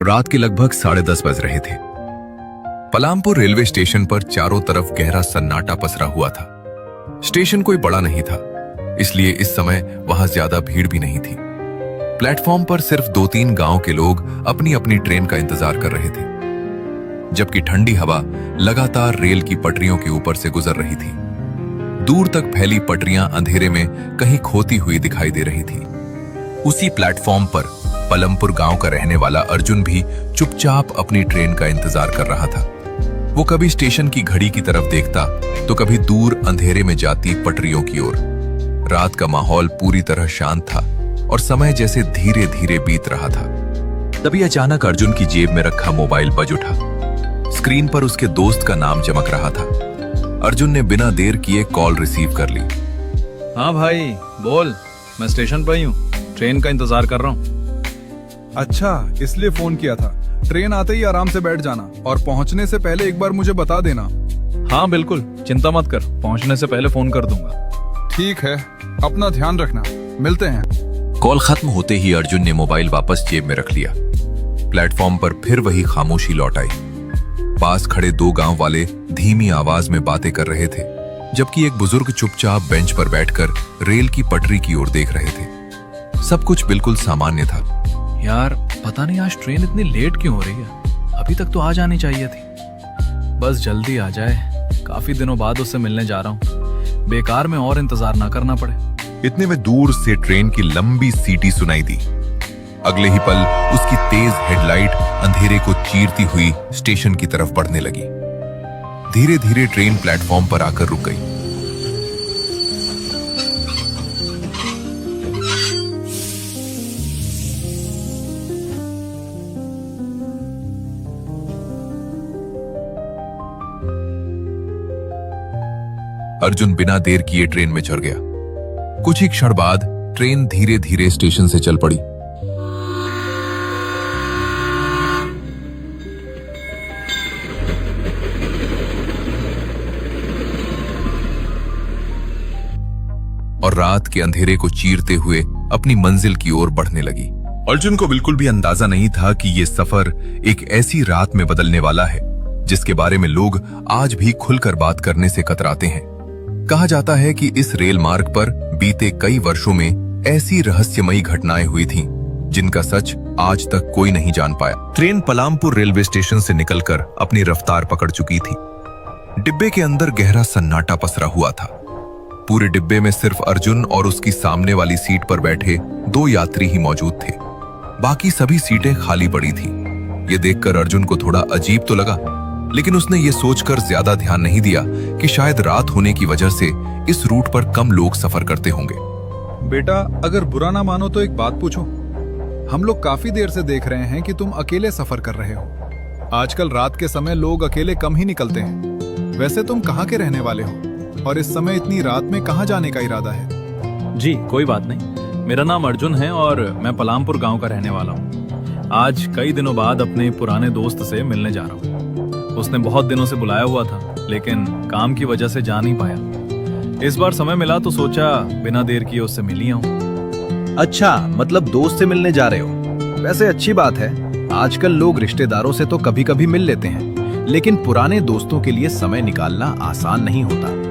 रात के लगभग 10:30 बज रहे थे। पलामपुर रेलवे स्टेशन पर चारों तरफ गहरा सन्नाटा पसरा हुआ था। स्टेशन कोई बड़ा नहीं था, इसलिए इस समय वहां ज्यादा भीड़ भी नहीं थी। प्लेटफॉर्म पर सिर्फ 2-3 गांव के लोग अपनी अपनी ट्रेन का इंतजार कर रहे थे, जबकि ठंडी हवा लगातार रेल की पटरियों के ऊपर से गुजर रही थी। दूर तक फैली पटरियां अंधेरे में कहीं खोती हुई दिखाई दे रही थी। उसी प्लेटफॉर्म पर पलमपुर गांव का रहने वाला अर्जुन भी चुपचाप अपनी ट्रेन का इंतजार कर रहा था। वो कभी स्टेशन की घड़ी की तरफ देखता तो कभी दूर अंधेरे में जाती पटरियों की ओर। रात का माहौल पूरी तरह शांत था और समय जैसे धीरे धीरे बीत रहा था। तभी अचानक अर्जुन की जेब में रखा मोबाइल बज उठा। स्क्रीन पर उसके दोस्त का नाम चमक रहा था। अर्जुन ने बिना देर किए कॉल रिसीव कर ली। हाँ भाई बोल, मैं स्टेशन पर ही हूँ, ट्रेन का इंतजार कर रहा हूँ। अच्छा, इसलिए फोन किया था। ट्रेन आते ही आराम से बैठ जाना और पहुंचने से पहले एक बार मुझे बता देना। हाँ बिल्कुल, चिंता मत कर, पहुंचने से पहले फोन कर दूंगा। ठीक है, अपना ध्यान रखना, मिलते हैं। कॉल खत्म होते ही अर्जुन ने मोबाइल वापस जेब में रख लिया। प्लेटफॉर्म पर फिर वही खामोशी लौट आई। पास खड़े 2 गांव वाले धीमी आवाज में बातें कर रहे थे, जबकि एक बुजुर्ग चुपचाप बेंच पर बैठकर रेल की पटरी की ओर देख रहे थे। सब कुछ बिल्कुल सामान्य था। यार पता नहीं आज ट्रेन इतनी लेट क्यों हो रही है, अभी तक तो आ जानी चाहिए थी। बस जल्दी आ जाए, काफी दिनों बाद उससे मिलने जा रहा हूँ, बेकार में और इंतजार ना करना पड़े। इतने में दूर से ट्रेन की लंबी सीटी सुनाई दी। अगले ही पल उसकी तेज हेडलाइट अंधेरे को चीरती हुई स्टेशन की तरफ बढ़ने लगी। धीरे धीरे ट्रेन प्लेटफॉर्म पर आकर रुक गई। अर्जुन बिना देर किए ट्रेन में चढ़ गया। कुछ ही क्षण बाद ट्रेन धीरे धीरे स्टेशन से चल पड़ी। और रात के अंधेरे को चीरते हुए अपनी मंजिल की ओर बढ़ने लगी। अर्जुन को बिल्कुल भी अंदाजा नहीं था कि ये सफर एक ऐसी रात में बदलने वाला है जिसके बारे में लोग आज भी खुलकर बात करने से कतराते हैं। कहा जाता है कि इस रेल मार्ग पर बीते कई वर्षों में ऐसी रहस्यमयी घटनाएं हुई थीं, जिनका सच आज तक कोई नहीं जान पाया। ट्रेन पलामपुर रेलवे स्टेशन से निकलकर अपनी रफ्तार पकड़ चुकी थी। डिब्बे के अंदर गहरा सन्नाटा पसरा हुआ था। पूरे डिब्बे में सिर्फ अर्जुन और उसकी सामने वाली सीट पर बैठे 2 यात्री ही मौजूद थे। बाकी सभी सीटें खाली पड़ी थीं। ये देखकर अर्जुन को थोड़ा अजीब तो लगा, लेकिन उसने ये सोचकर ज्यादा ध्यान नहीं दिया कि शायद रात होने की वजह से इस रूट पर कम लोग सफर करते होंगे। बेटा, अगर बुरा ना मानो तो एक बात पूछूं? हम लोग काफी देर से देख रहे हैं कि तुम अकेले सफर कर रहे हो। आजकल रात के समय लोग अकेले कम ही निकलते हैं। वैसे तुम कहाँ के रहने वाले हो और इस समय इतनी रात में कहाँ जाने का इरादा है? जी कोई बात नहीं, मेरा नाम अर्जुन है और मैं पलामपुर गांव का रहने वाला हूँ। आज कई दिनों बाद अपने पुराने दोस्त से मिलने जा रहा हूँ। उसने बहुत दिनों से बुलाया हुआ था, लेकिन काम की वजह से जा नहीं पाया। इस बार समय मिला तो सोचा बिना देर किए उससे मिल ही आऊं। अच्छा, मतलब दोस्त से मिलने जा रहे हो? वैसे अच्छी बात है। आजकल लोग रिश्तेदारों से तो कभी कभी मिल लेते हैं, लेकिन पुराने दोस्तों के लिए समय निकालना आसान नहीं होता।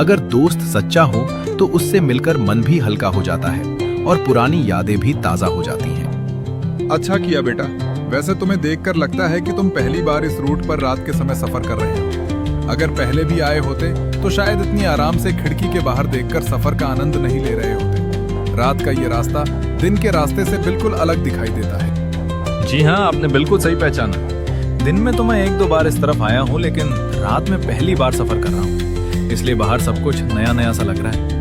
अगर दोस्त सच्चा हो तो उससे मिलकर मन भी हल्का हो जाता है और पुरानी यादें भी ताजा हो जाती हैं। अच्छा किया बेटा। वैसे तुम्हें देखकर लगता है कि तुम पहली बार इस रूट पर रात के समय सफर कर रहे हो। अगर पहले भी आए होते तो शायद इतनी आराम से खिड़की के बाहर देखकर सफर का आनंद नहीं ले रहे होते। रात का ये रास्ता दिन के रास्ते से बिल्कुल अलग दिखाई देता है। जी हाँ, आपने बिल्कुल सही पहचाना। दिन में तो मैं 1-2 बार इस तरफ आया हूँ, लेकिन रात में पहली बार सफर कर रहा हूँ, इसलिए बाहर सब कुछ नया नया सा लग रहा है।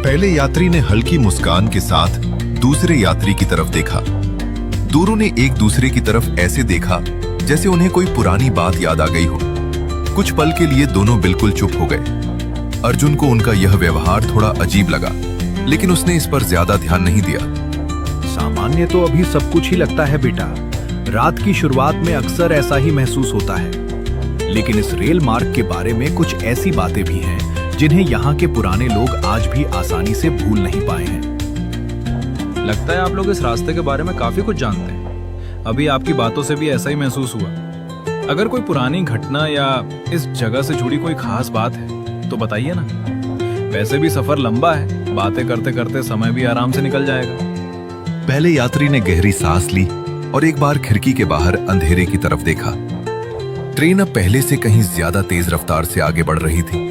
पहले यात्री ने हल्की मुस्कान के साथ दूसरे यात्री की तरफ देखा। दोनों ने एक दूसरे की तरफ ऐसे देखा जैसे उन्हें कोई पुरानी बात याद आ गई हो। कुछ पल के लिए दोनों बिल्कुल चुप हो गए। अर्जुन को उनका यह व्यवहार थोड़ा अजीब लगा, लेकिन उसने इस पर ज्यादा ध्यान नहीं दिया। सामान्य तो अभी सब कुछ ही लगता है बेटा। रात की शुरुआत में अक्सर ऐसा ही महसूस होता है, लेकिन इस रेल मार्ग के बारे में कुछ ऐसी बातें भी हैं जिन्हें यहाँ के पुराने लोग आज भी आसानी से भूल नहीं पाए हैं। लगता है आप लोग इस रास्ते के बारे में काफी कुछ जानते हैं। अभी आपकी बातों से भी ऐसा ही महसूस हुआ। अगर कोई पुरानी घटना या इस जगह से जुड़ी कोई खास बात है तो बताइए ना। वैसे भी सफर लंबा है, बातें करते करते समय भी आराम से निकल जाएगा। पहले यात्री ने गहरी सांस ली और एक बार खिड़की के बाहर अंधेरे की तरफ देखा। ट्रेन अब पहले से कहीं ज्यादा तेज रफ्तार से आगे बढ़ रही थी।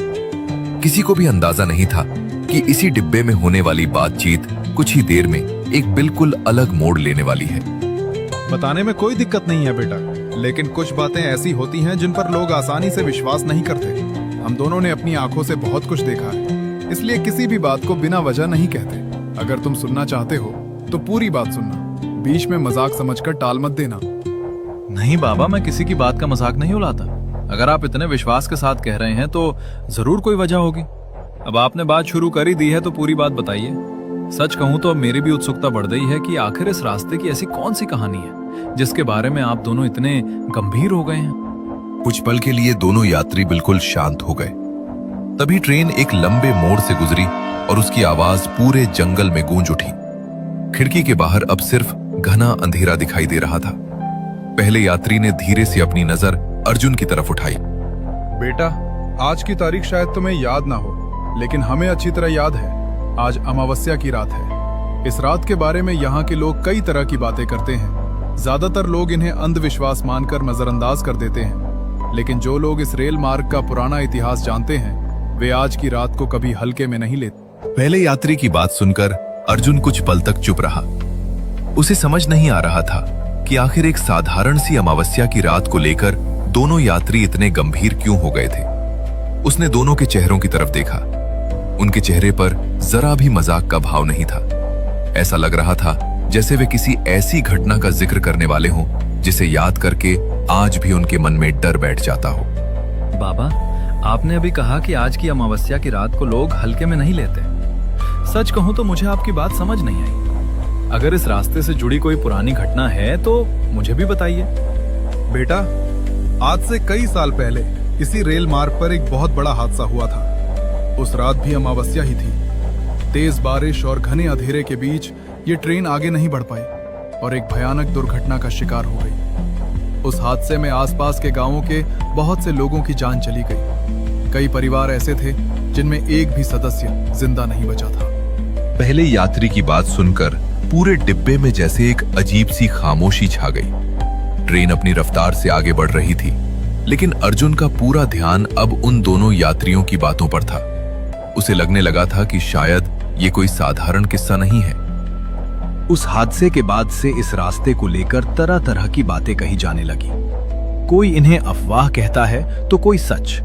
किसी को भी अंदाजा नहीं था कि इसी डिब्बे में होने वाली बातचीत कुछ ही देर में एक बिल्कुल अलग मोड़ लेने वाली है। बताने में कोई दिक्कत नहीं है बेटा, लेकिन कुछ बातें ऐसी होती हैं जिन पर लोग आसानी से विश्वास नहीं करते। हम दोनों ने अपनी आंखों से बहुत कुछ देखा है, इसलिए किसी भी बात को बिना वजह नहीं कहते। अगर तुम सुनना चाहते हो तो पूरी बात सुनना, बीच में मजाक समझकर टाल मत देना। नहीं बाबा, मैं किसी की बात का मजाक नहीं उड़ाता। अगर आप इतने विश्वास के साथ कह रहे हैं तो जरूर कोई वजह होगी। अब आपने बात शुरू कर ही दी है तो पूरी बात बताइए। सच कहूं तो अब मेरी भी उत्सुकता बढ़ गई है कि आखिर इस रास्ते की ऐसी कौन सी कहानी है जिसके बारे में आप दोनों इतने गंभीर हो गए हैं। कुछ पल के लिए दोनों यात्री बिल्कुल शांत हो गए। तभी ट्रेन एक लंबे मोड़ से गुजरी और उसकी आवाज पूरे जंगल में गूंज उठी। खिड़की के बाहर अब सिर्फ घना अंधेरा दिखाई दे रहा था। पहले यात्री ने धीरे से अपनी नजर अर्जुन की तरफ उठाई। बेटा, आज की तारीख शायद तुम्हें याद ना हो, लेकिन हमें अच्छी तरह याद है। आज अमावस्या की रात है। इस रात के बारे में यहाँ के लोग कई तरह की बातें करते हैं। ज्यादातर लोग इन्हें अंधविश्वास मानकर नजरअंदाज कर देते हैं, लेकिन जो लोग इस रेल मार्ग का पुराना इतिहास जानते हैं वे आज की रात को कभी हल्के में नहीं लेते। पहले यात्री की बात सुनकर अर्जुन कुछ पल तक चुप रहा। उसे समझ नहीं आ रहा था कि आखिर एक साधारण सी अमावस्या की रात को लेकर दोनों यात्री इतने गंभीर क्यों हो गए थे। उसने दोनों के चेहरों की तरफ देखा। उनके चेहरे पर जरा भी मजाक का भाव नहीं था। ऐसा लग रहा था जैसे वे किसी ऐसी घटना का जिक्र करने वाले हों जिसे याद करके आज भी उनके मन में डर बैठ जाता हो। बाबा, आपने अभी कहा कि आज की अमावस्या की रात को लोग हल्के में नहीं लेते। सच कहूं तो मुझे आपकी बात समझ नहीं आई। अगर इस रास्ते से जुड़ी कोई पुरानी घटना है तो मुझे भी बताइए। बेटा, आज से कई साल पहले इसी रेल मार्ग पर एक बहुत बड़ा हादसा हुआ था। उस रात भी अमावस्या ही थी। तेज बारिश और घने अंधेरे के बीच ये ट्रेन आगे नहीं बढ़ पाई और एक भयानक दुर्घटना का शिकार हो गई। उस हादसे में आसपास के गांवों के बहुत से लोगों की जान चली गई। कई परिवार ऐसे थे जिनमें एक भी सदस्य जिंदा नहीं बचा था। पहले यात्री की बात सुनकर पूरे डिब्बे में जैसे एक अजीब सी खामोशी छा गई। ट्रेन अपनी रफ्तार से आगे बढ़ रही थी, लेकिन अर्जुन का पूरा ध्यान अब उन दोनों यात्रियों की बातों पर था। उसे लगने लगा था कि शायद ये कोई साधारण किस्सा नहीं है। उस हादसे के बाद से इस रास्ते को लेकर तरह तरह की बातें कही जाने लगी। कोई इन्हें अफवाह कहता है तो कोई सच,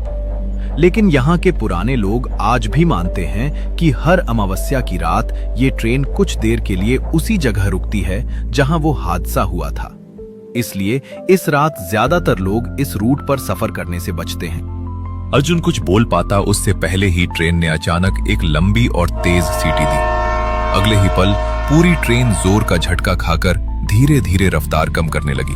लेकिन यहाँ के पुराने लोग आज भी मानते हैं कि हर अमावस्या की रात ये ट्रेन कुछ देर के लिए उसी जगह रुकती है जहां वो हादसा हुआ था। इसलिए इस रात ज्यादातर लोग इस रूट पर सफर करने से बचते हैं। अर्जुन कुछ बोल पाता उससे पहले ही ट्रेन ने अचानक एक लंबी और तेज सीटी दी। अगले ही पल पूरी ट्रेन जोर का झटका खाकर धीरे धीरे रफ्तार कम करने लगी।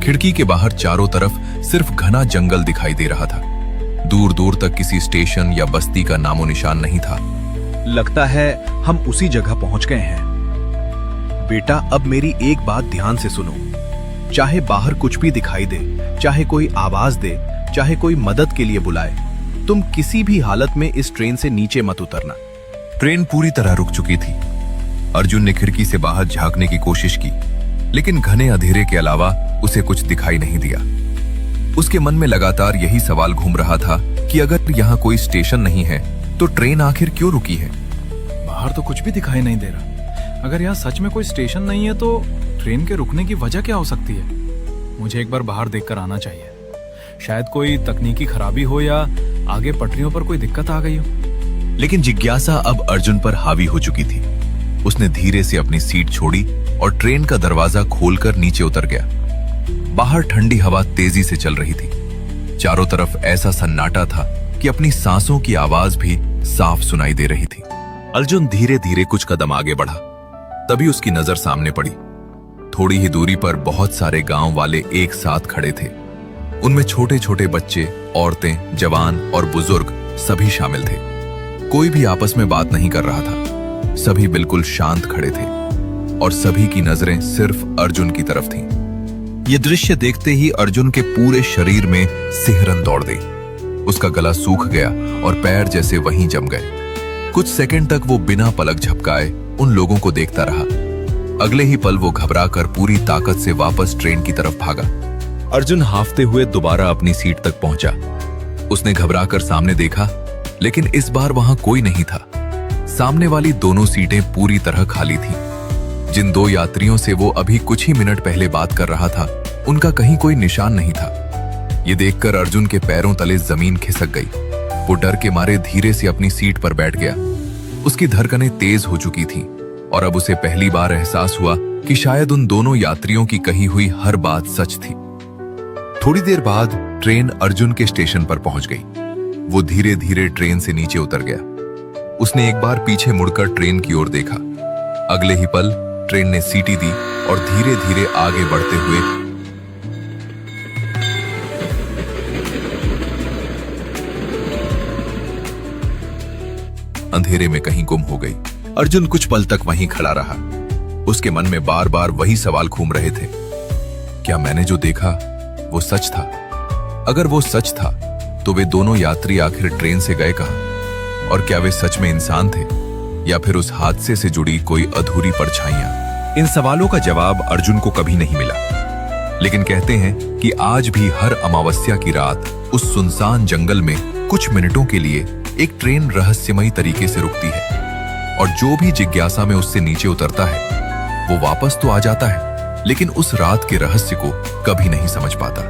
खिड़की के बाहर चारों तरफ सिर्फ घना जंगल दिखाई दे रहा था। दूर दूर तक किसी स्टेशन या बस्ती का नामो निशान नहीं था। लगता है हम उसी जगह पहुंच गए हैं। बेटा, अब मेरी एक बात ध्यान से सुनो। चाहे बाहर कुछ भी दिखाई दे, चाहे कोई आवाज दे, चाहे कोई मदद के लिए बुलाए, तुम किसी भी हालत में इस ट्रेन से नीचे मत उतरना। ट्रेन पूरी तरह रुक चुकी थी। अर्जुन ने खिड़की से बाहर झांकने की कोशिश की, लेकिन घने अंधेरे के अलावा उसे कुछ दिखाई नहीं दिया। उसके मन में लगातार यही सवाल घूम रहा था कि अगर यहाँ कोई स्टेशन नहीं है तो ट्रेन आखिर क्यों रुकी है। बाहर तो कुछ भी दिखाई नहीं दे रहा। अगर यहाँ सच में कोई स्टेशन नहीं है तो ट्रेन के रुकने की वजह क्या हो सकती है। मुझे एक बार बाहर देखकर आना चाहिए। शायद कोई तकनीकी खराबी हो या आगे पटरियों पर कोई दिक्कत आ गई हो। लेकिन जिज्ञासा अब अर्जुन पर हावी हो चुकी थी। उसने धीरे से अपनी सीट छोड़ी और ट्रेन का दरवाजा खोलकर नीचे उतर गया। बाहर ठंडी हवा तेजी से चल रही थी। चारों तरफ ऐसा सन्नाटा था कि अपनी सांसों की आवाज भी साफ सुनाई दे रही थी। अर्जुन धीरे धीरे कुछ कदम आगे बढ़ा। तभी उसकी नजर सामने पड़ी। थोड़ी ही दूरी पर बहुत सारे गांव वाले एक साथ खड़े थे। उनमें छोटे छोटे बच्चे, औरतें, जवान और बुजुर्ग सभी शामिल थे। कोई भी आपस में बात नहीं कर रहा था। सभी बिल्कुल शांत खड़े थे और सभी की नजरें सिर्फ अर्जुन की तरफ थीं। ये दृश्य देखते ही अर्जुन के पूरे शरीर में सिहरन दौड़ गई। उसका गला सूख गया और पैर जैसे वहीं जम गए। कुछ सेकंड तक वो बिना पलक झपकाए उन लोगों को देखता रहा। अगले ही पल वो घबराकर पूरी ताकत से वापस ट्रेन की तरफ भागा। अर्जुन हाफते हुए दोबारा अपनी सीट तक पहुंचा। उसने घबराकर सामने देखा, लेकिन इस बार वहां कोई नहीं था। सामने वाली दोनों सीटें पूरी तरह खाली थीं। जिन दो यात्रियों से वो अभी कुछ ही मिनट पहले बात कर रहा था, उनका कहीं कोई निशान नहीं था। ये देखकर अर्जुन के पैरों तले जमीन खिसक गई। वो डर के मारे धीरे से अपनी सीट पर बैठ गया। उसकी धड़कनें तेज हो चुकी थीं और अब उसे पहली बार एहसास हुआ कि शायद उन दोनों यात्रियों की कही हुई हर बात सच थी। थोड़ी देर बाद ट्रेन अर्जुन के स्टेशन पर पहुंच गई। वो धीरे धीरे ट्रेन से नीचे उतर गया। उसने एक बार पीछे मुड़कर ट्रेन की ओर देखा। अगले ही पल ट्रेन ने सीटी दी और धीरे धीरे आगे बढ़ते हुए अंधेरे में कहीं गुम हो गई। अर्जुन कुछ पल तक वहीं खड़ा रहा। उसके मन में बार बार वही सवाल घूम रहे थे। क्या मैंने जो देखा वो सच था? अगर वो सच था तो वे दोनों यात्री आखिर ट्रेन से गए कहां? और क्या वे सच में इंसान थे या फिर उस हादसे से जुड़ी कोई अधूरी परछाइयां? इन सवालों का जवाब अर्जुन को कभी नहीं मिला। लेकिन कहते हैं कि आज भी हर अमावस्या की रात उस सुनसान जंगल में कुछ मिनटों के लिए एक ट्रेन रहस्यमयी तरीके से रुकती है और जो भी जिज्ञासा में उससे नीचे उतरता है वो वापस तो आ जाता है, लेकिन उस रात के रहस्य को कभी नहीं समझ पाता।